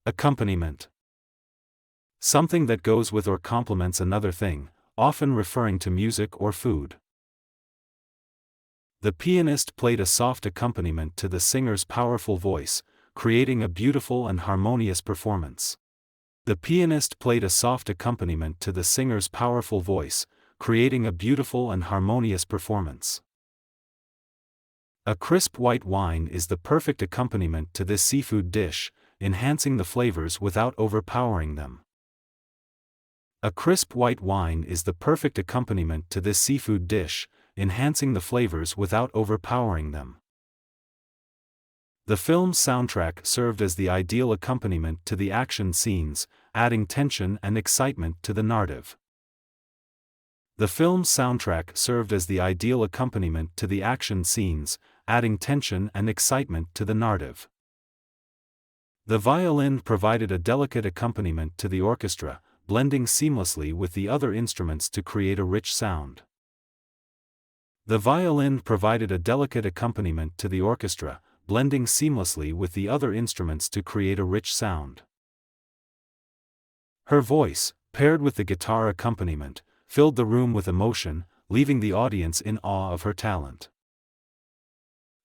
Accompaniment. Something that goes with or complements another thing, often referring to music or food. The pianist played a soft accompaniment to the singer's powerful voice, creating a beautiful and harmonious performance. The pianist played a soft accompaniment to the singer's powerful voice, creating a beautiful and harmonious performance. A crisp white wine is the perfect accompaniment to this seafood dish, enhancing the flavors without overpowering them. A crisp white wine is the perfect accompaniment to this seafood dish, enhancing the flavors without overpowering them. The film's soundtrack served as the ideal accompaniment to the action scenes, adding tension and excitement to the narrative. The film's soundtrack served as the ideal accompaniment to the action scenes, adding tension and excitement to the narrative. The violin provided a delicate accompaniment to the orchestra, blending seamlessly with the other instruments to create a rich sound. The violin provided a delicate accompaniment to the orchestra, blending seamlessly with the other instruments to create a rich sound. Her voice, paired with the guitar accompaniment, filled the room with emotion, leaving the audience in awe of her talent.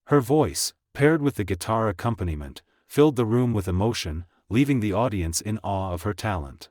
Her voice, paired with the guitar accompaniment, filled the room with emotion, leaving the audience in awe of her talent.